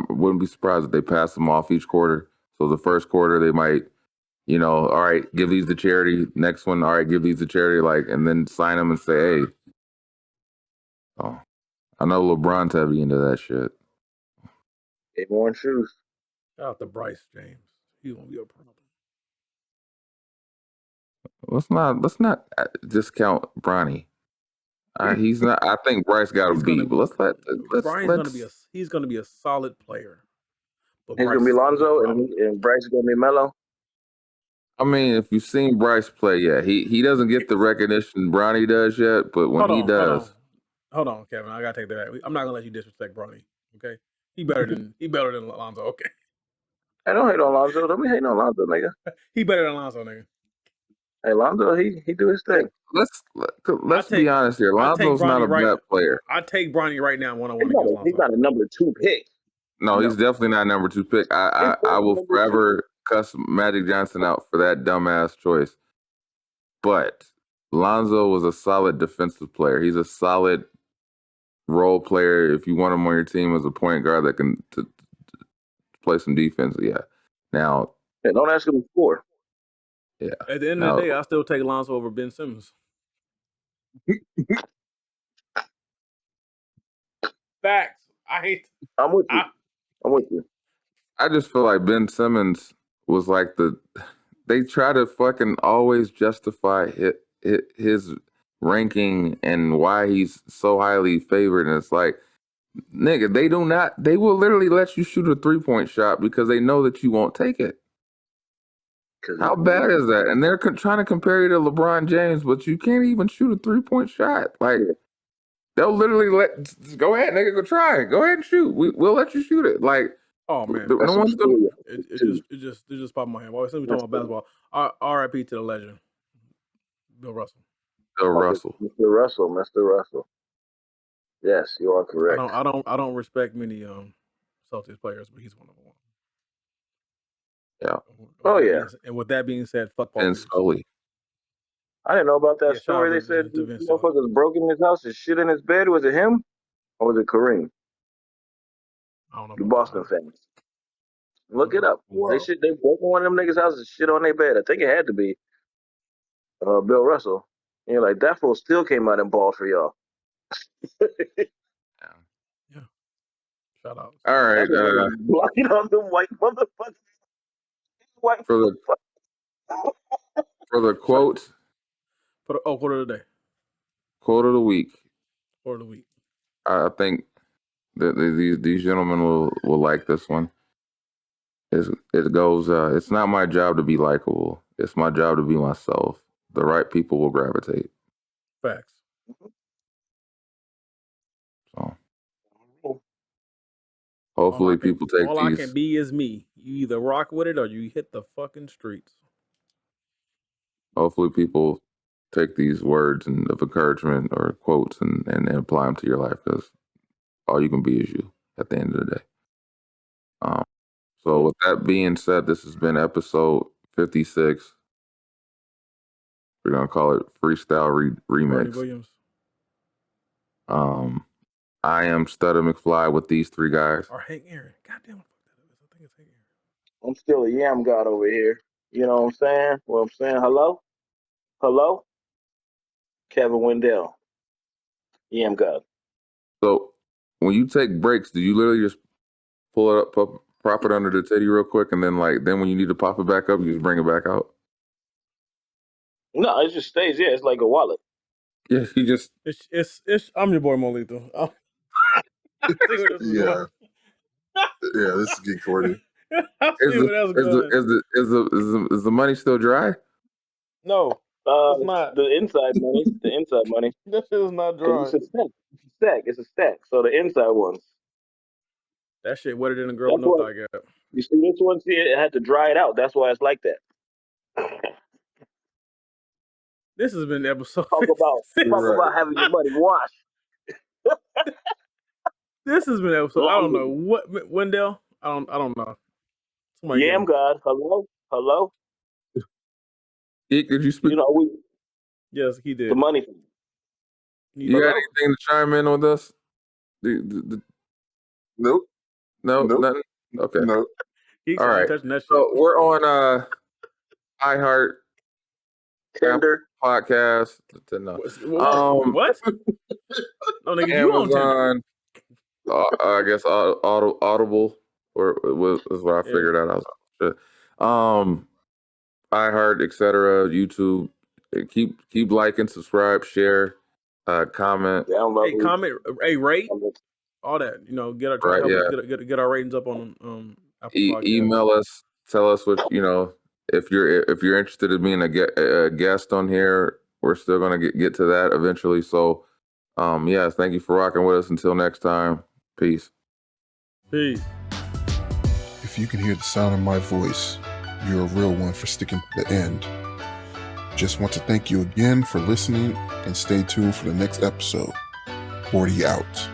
D: wouldn't be surprised if they pass them off each quarter. So the first quarter they might, all right, give these to charity. Next one, all right, give these to charity. Like, and then sign them and say, hey. Oh, I know LeBron's heavy into that shit.
E: Ain't worn shoes.
G: Shout out to Bryce James. He won't be a problem.
D: Let's not discount Bronny. He's not. I think Bryce got him beat. But
G: he's gonna be a solid player.
E: But he's gonna be Lonzo and Bryce is gonna be Melo.
D: I mean, if you've seen Bryce play, yeah, he doesn't get the recognition Bronny does yet, but when he does,
G: hold on, Kevin, I gotta take that back. I'm not gonna let you disrespect Bronny. Okay, he better than Lonzo. Okay,
E: I don't hate on Lonzo. Don't be hating on Lonzo, nigga.
G: He better than Lonzo, nigga.
E: Hey, Lonzo, he do his thing.
D: Let's be honest here. Lonzo's not a bad player.
G: I take Bronny right now 1-on-1 against Lonzo.
E: He's not a number 2 pick.
D: No, he's definitely not a number 2 pick. I will forever cuss Magic Johnson out for that dumbass choice. but Lonzo was a solid defensive player. He's a solid role player. If you want him on your team as a point guard that can to play some defense, yeah. Now,
E: don't ask him before.
D: Yeah.
G: At the end of the day, I still take Lonzo over Ben Simmons. Facts.
E: I'm with you.
D: I just feel like Ben Simmons was like they try to fucking always justify his ranking and why he's so highly favored. And it's like, nigga, they will literally let you shoot a 3-point shot because they know that you won't take it. How bad is that? And they're trying to compare you to LeBron James, but you can't even shoot a 3-point shot. Like, they'll literally go ahead, nigga, go try it. Go ahead and shoot. We'll let you shoot it. Like,
G: oh man,
D: no one's gonna.
G: It just popped in my head. Well, since we talking about basketball, R.I.P. to the legend, Bill Russell.
E: Mr. Russell. Yes, you are correct.
G: I don't respect many Celtics players, but he's one of them.
D: Yeah.
G: And with that being said, fuck Paul.
D: And Scully.
E: I didn't know about that story. They said the motherfuckers broke in his house and shit in his bed. Was it him or was it Kareem?
G: I don't know.
E: The Boston fans. Look it up. Wow. They broke in one of them niggas' houses and shit on their bed. I think it had to be Bill Russell. And you're like, that fool still came out and balled for y'all.
G: Yeah. Shout out.
D: All right.
E: Blocking on them white motherfuckers.
D: For the quote.
G: Quote of the day.
D: Quote of the week.
G: Quote of the week.
D: I think that these gentlemen will like this one. It goes, it's not my job to be likable. It's my job to be myself. The right people will gravitate.
G: Facts.
D: So hopefully people take these.
G: All I can be is me. You either rock with it or you hit the fucking streets.
D: Hopefully people take these words of encouragement or quotes and apply them to your life, because all you can be is you at the end of the day. So with that being said, this has been episode 56. We're going to call it Freestyle Remix.
G: Williams.
D: I am Stutter McFly with these three guys.
G: Or Hank Aaron. Goddamn, I think it's Hank Aaron.
E: I'm still a yam god over here. You know what I'm saying? Well, I'm saying hello, Kevin Wendell, yam god.
D: So when you take breaks, do you literally just pull it up, prop it under the titty real quick, and then when you need to pop it back up, you just bring it back out?
E: No, it just stays. Yeah, it's like a wallet.
D: Yeah, you just.
G: It's. I'm your boy Molito.
F: Yeah, this is Geek 40.
D: Is the money still dry?
G: No, it's not.
E: The inside money. The inside money.
G: That shit is not dry.
E: It's a stack. It's a stack. So the inside ones.
G: That shit wetter than a girl with no thigh gap.
E: You see this one? See, it had to dry it out. That's why it's like that.
G: This has been episode.
E: Talk about having your money washed.
G: This has been episode. I don't know what Wendell. I don't know.
E: Yam God. Hello.
D: Did you speak?
G: Yes, he did.
E: The money.
D: You got anything to chime in with us?
F: Nope.
D: No, nothing. Okay.
F: No.
D: All right. So we're on iHeart,
E: Tinder
D: podcast. No.
G: What? No, nigga, you on Tinder.
D: I guess Audible is what I figured out. I was iHeart, etc. YouTube. Keep liking, subscribe, share, comment.
E: Download.
G: Hey, comment, rate, all that. Get our get our ratings up on Apple Podcasts.
D: Email us. Tell us what if you're interested in being a guest on here. We're still gonna get to that eventually. So, yes, thank you for rocking with us. Until next time, peace.
G: Peace.
C: If you can hear the sound of my voice, you're a real one for sticking to the end. Just want to thank you again for listening and stay tuned for the next episode. 40 out.